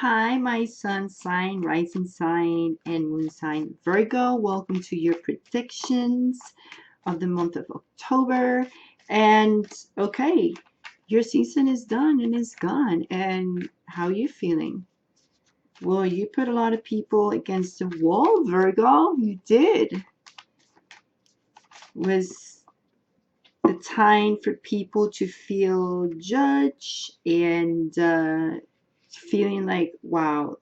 Hi, my sun sign, rising sign, and moon sign Virgo. Welcome to your predictions of the month of October. And okay, your season is done and is gone. And how are you feeling? Well, you put a lot of people against the wall, Virgo. You did. Was the time for people to feel judged and feeling like, wow,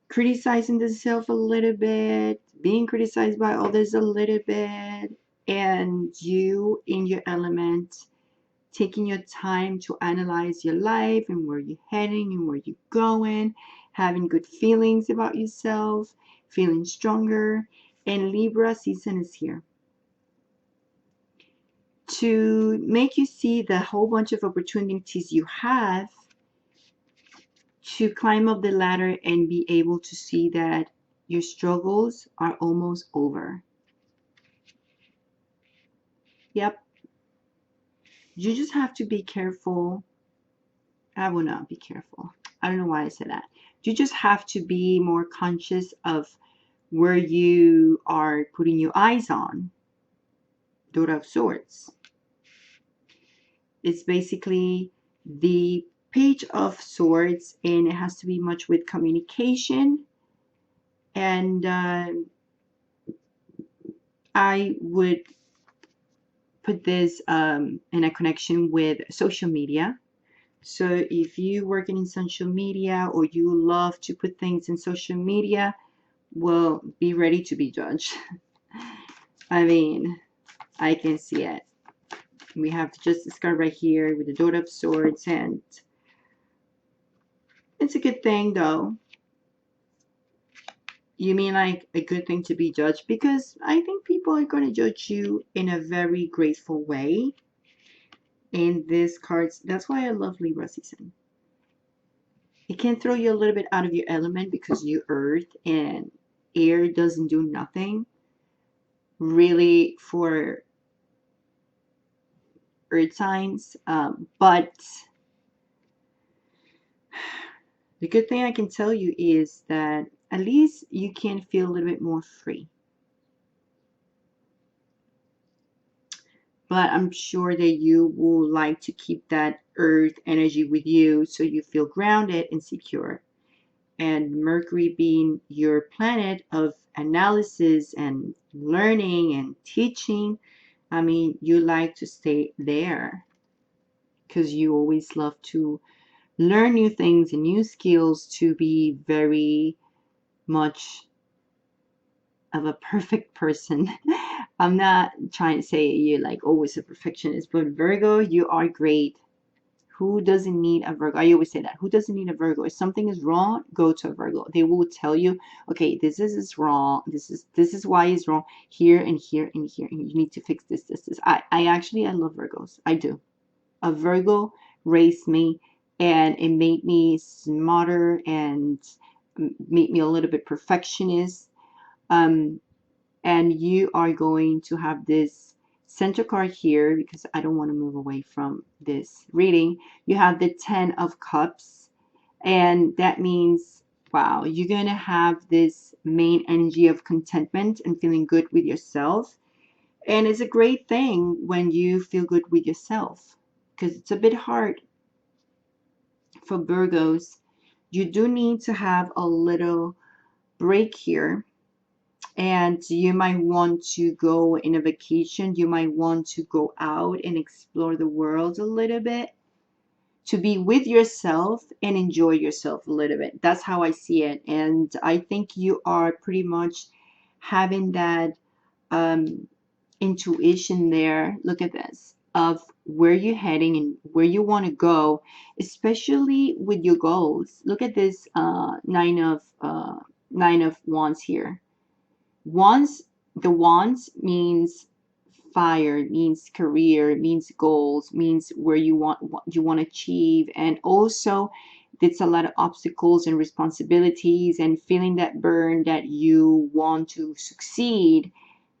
criticizing themselves a little bit, being criticized by others a little bit, and you in your element, taking your time to analyze your life and where you're heading and where you're going, having good feelings about yourself, feeling stronger. And Libra season is here to make you see the whole bunch of opportunities you have to climb up the ladder and be able to see that your struggles are almost over. Yep. You just have to be careful. I will not be careful. I don't know why I said that. You just have to be more conscious of where you are putting your eyes on. Daughter of Swords. It's basically the Page of Swords, and it has to be much with communication. And I would put this in a connection with social media. So if you working in social media or you love to put things in social media, well, be ready to be judged. I mean, I can see it. We have the Justice card right here with the Daughter of Swords, and it's a good thing though. You mean like a good thing to be judged? Because I think people are going to judge you in a very graceful way. And this cards, that's why I love Libra season. It can throw you a little bit out of your element because you earth and air doesn't do nothing really for earth signs. But the good thing I can tell you is that at least you can feel a little bit more free. But I'm sure that you will like to keep that earth energy with you so you feel grounded and secure. And Mercury being your planet of analysis and learning and teaching, I mean, you like to stay there because you always love to learn new things and new skills to be very much of a perfect person. I'm not trying to say you're like always a perfectionist, but Virgo, you are great. Who doesn't need a Virgo? I always say that. Who doesn't need a Virgo? If something is wrong, go to a Virgo. They will tell you, okay, this is wrong. This is why it's wrong here and here and here. And you need to fix this. I actually I love Virgos. I do. A Virgo raised me, and it made me smarter and made me a little bit perfectionist. And you are going to have this center card here because I don't want to move away from this reading. You have the 10 of Cups, and that means, wow, you're going to have this main energy of contentment and feeling good with yourself. And it's a great thing when you feel good with yourself because it's a bit hard for Virgos. You do need to have a little break here, and you might want to go in a vacation. You might want to go out and explore the world a little bit to be with yourself and enjoy yourself a little bit. That's how I see it. And I think you are pretty much having that intuition there. Look at this of where you're heading and where you want to go, especially with your goals. Look at this nine of wands here. The wands means fire, means career, means goals, means where you want what you want to achieve, and also it's a lot of obstacles and responsibilities and feeling that burn that you want to succeed.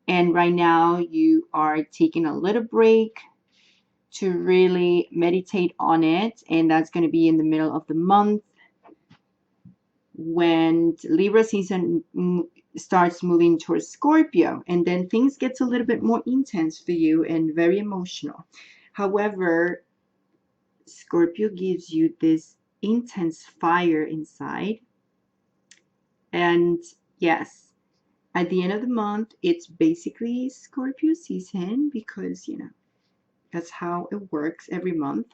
And right now you are taking a little break to really meditate on it, and that's going to be in the middle of the month. when Libra season starts moving towards Scorpio, and then things gets a little bit more intense for you and very emotional. However, Scorpio gives you this intense fire inside. And yes, at the end of the month, it's basically Scorpio season because, that's how it works every month.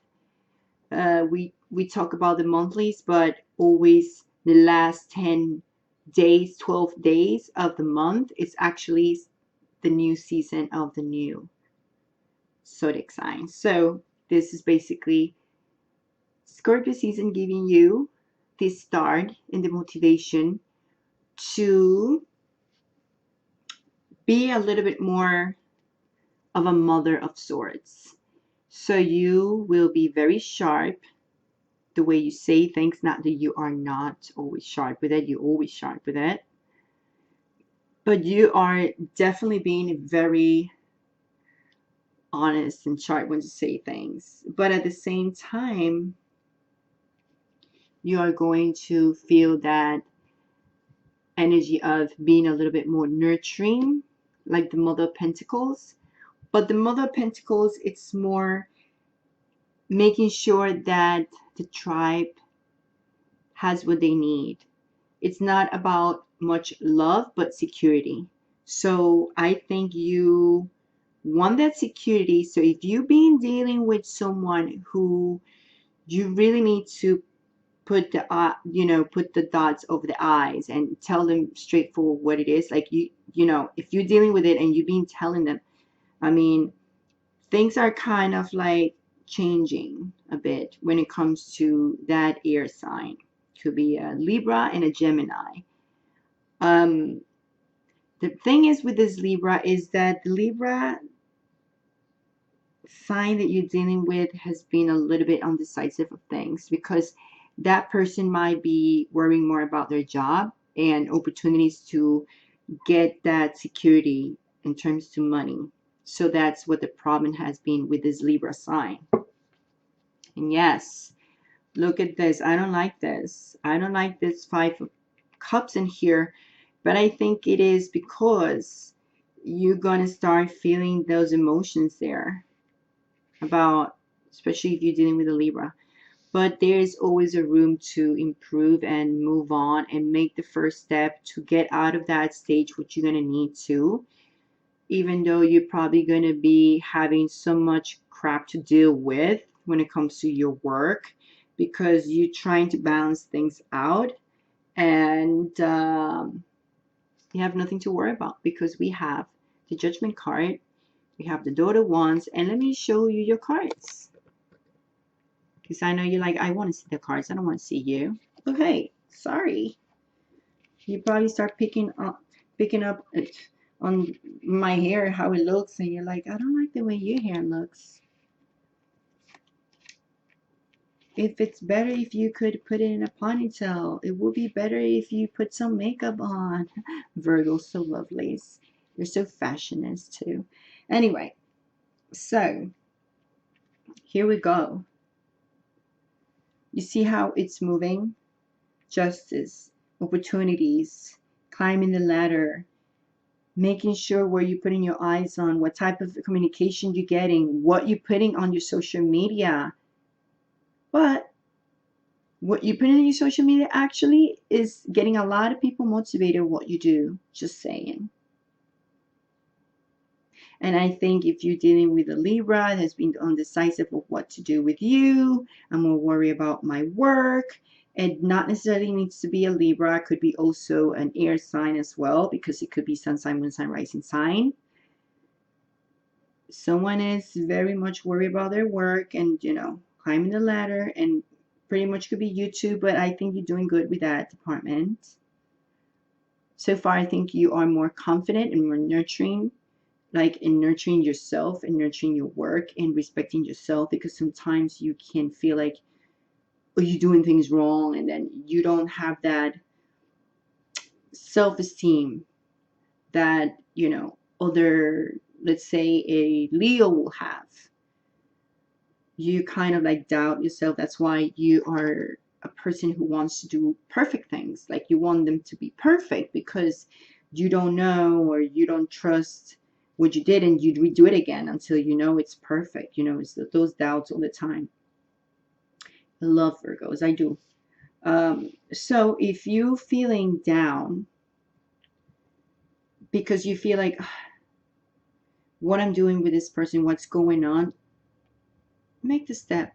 We talk about the monthlies, but always the last 10 days, 12 days of the month is actually the new season of the new zodiac sign. So this is basically Scorpio season giving you this start and the motivation to be a little bit more of a mother of sorts. So you will be very sharp the way you say things, not that you are not always sharp with it, you're always sharp with it. But you are definitely being very honest and sharp when you say things. But at the same time, you are going to feel that energy of being a little bit more nurturing, like the Mother of Pentacles. But the Mother of Pentacles, it's more making sure that the tribe has what they need. It's not about much love, but security. So I think you want that security. So if you've been dealing with someone who you really need to put the dots over the I's and tell them straightforward what it is, like if you're dealing with it and you've been telling them, I mean, things are kind of like changing a bit when it comes to that air sign. Could be a Libra and a Gemini. The thing is with this Libra is that the Libra sign that you're dealing with has been a little bit undecisive of things because that person might be worrying more about their job and opportunities to get that security in terms to money. So that's what the problem has been with this Libra sign. And yes, look at this. I don't like this. I don't like this Five of Cups in here. But I think it is because you're going to start feeling those emotions there about, especially if you're dealing with a Libra. But there's always a room to improve and move on and make the first step to get out of that stage, which you're going to need to, even though you're probably going to be having so much crap to deal with when it comes to your work because you're trying to balance things out and you have nothing to worry about because we have the Judgment card, we have the Daughter of Wands, and let me show you your cards. Because I know you're like, I want to see the cards. I don't want to see you. Okay, sorry. You probably start picking up on my hair, how it looks, and you're like, I don't like the way your hair looks. If it's better if you could put it in a ponytail, it would be better if you put some makeup on. Virgo, so lovely. You're so fashionist too. Anyway, so here we go. You see how it's moving? Justice, opportunities, climbing the ladder, making sure where you're putting your eyes on, what type of communication you're getting, what you're putting on your social media. But what you put in your social media actually is getting a lot of people motivated what you do. Just saying. And I think if you're dealing with a Libra that has been undecisive of what to do with you, I'm more worried about my work. And not necessarily needs to be a Libra. It could be also an air sign as well, because it could be sun sign, moon sign, rising sign. Someone is very much worried about their work and, climbing the ladder, and pretty much could be you too, but I think you're doing good with that department. So far, I think you are more confident and more nurturing, like in nurturing yourself and nurturing your work and respecting yourself, because sometimes you can feel like, oh, you're doing things wrong, and then you don't have that self-esteem that, other, let's say a Leo will have. You kind of like doubt yourself. That's why you are a person who wants to do perfect things. Like you want them to be perfect because you don't know or you don't trust what you did, and you'd redo it again until you know it's perfect. You know, it's those doubts all the time. I love Virgos. I do. So if you feeling down because you feel like what I'm doing with this person, what's going on, make the step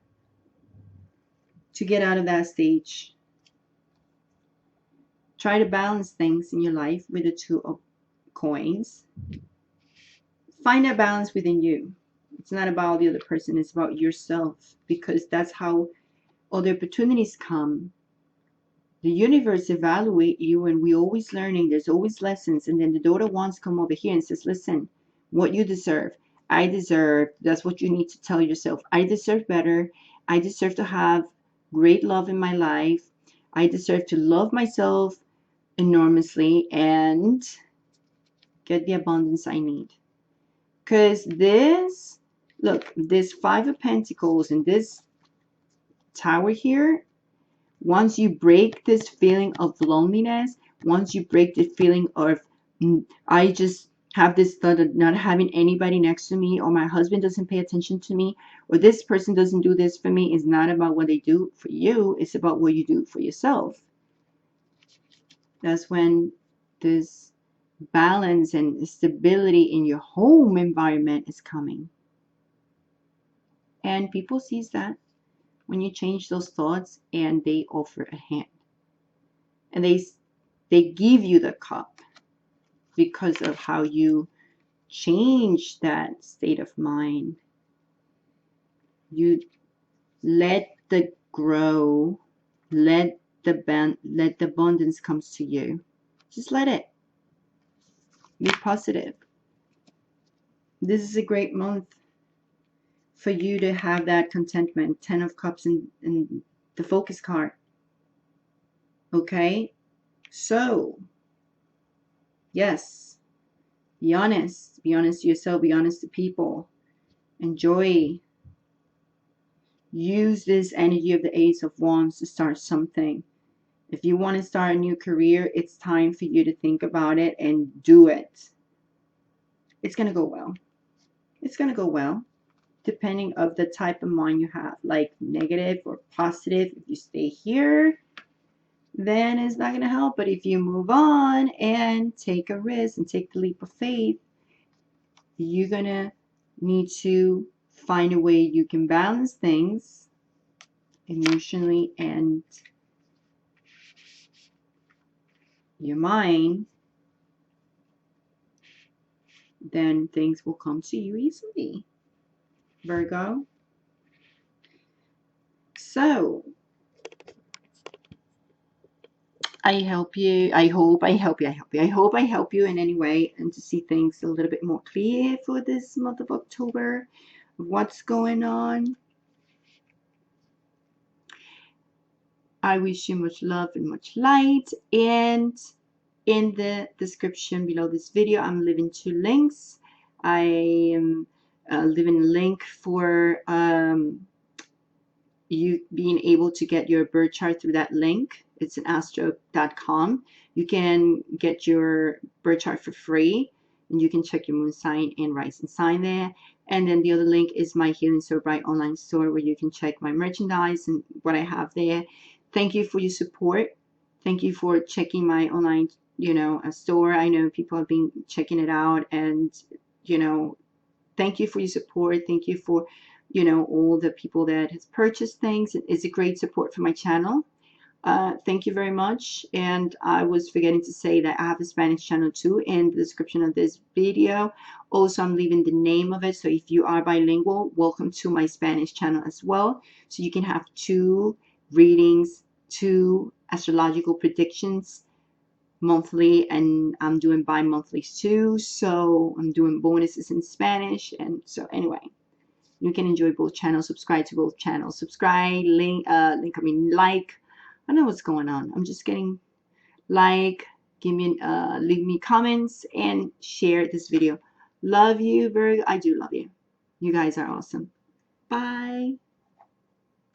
to get out of that stage. Try to balance things in your life with the two of coins. Find that balance within you. It's not about the other person, it's about yourself, because that's how other opportunities come. The universe evaluate you, and we're always learning. There's always lessons. And then the daughter wants to come over here and says, listen, what you deserve, I deserve. That's what you need to tell yourself. I deserve better. I deserve to have great love in my life. I deserve to love myself enormously and get the abundance I need. Because this, look, this Five of Pentacles and this Tower here, once you break this feeling of loneliness, once you break the feeling of, I just have this thought of not having anybody next to me, or my husband doesn't pay attention to me, or this person doesn't do this for me, it's not about what they do for you, it's about what you do for yourself. That's when this balance and stability in your home environment is coming. And people sees that when you change those thoughts and they offer a hand. And they give you the cup because of how you change that state of mind. You let the grow, let the abundance comes to you. Just let it. Be positive. This is a great month for you to have that contentment. 10 of Cups and the Focus card. Okay? So, yes, be honest. Be honest to yourself. Be honest to people. Enjoy. Use this energy of the Ace of Wands to start something. If you want to start a new career, it's time for you to think about it and do it. It's going to go well. It's going to go well, depending of the type of mind you have, like negative or positive. If you stay here, then it's not going to help. But if you move on and take a risk and take the leap of faith, you're going to need to find a way you can balance things emotionally and your mind. Then things will come to you easily, Virgo. So I help you. I hope I help you. I hope I help you in any way, and to see things a little bit more clear for this month of October, what's going on. I wish you much love and much light. And in the description below this video, I'm leaving 2 links. I am leaving a link for you being able to get your birth chart through that link. It's an astro.com. You can get your birth chart for free, and you can check your moon sign and rising sign there. And then the other link is my HealingSoulbright online store, where you can check my merchandise and what I have there. Thank you for your support. Thank you for checking my online, store. I know people have been checking it out, and thank you for your support. Thank you for all the people that has purchased things. It's a great support for my channel. Thank you very much. And I was forgetting to say that I have a Spanish channel too in the description of this video. Also, I'm leaving the name of it, so if you are bilingual, welcome to my Spanish channel as well, so you can have 2 readings, 2 astrological predictions monthly, and I'm doing bi-monthlies too, so I'm doing bonuses in Spanish. And so anyway, you can enjoy both channels. Subscribe to both channels. Subscribe, like. I don't know what's going on. I'm just getting like, leave me comments and share this video. Love you, Virgo. I do love you. You guys are awesome. Bye.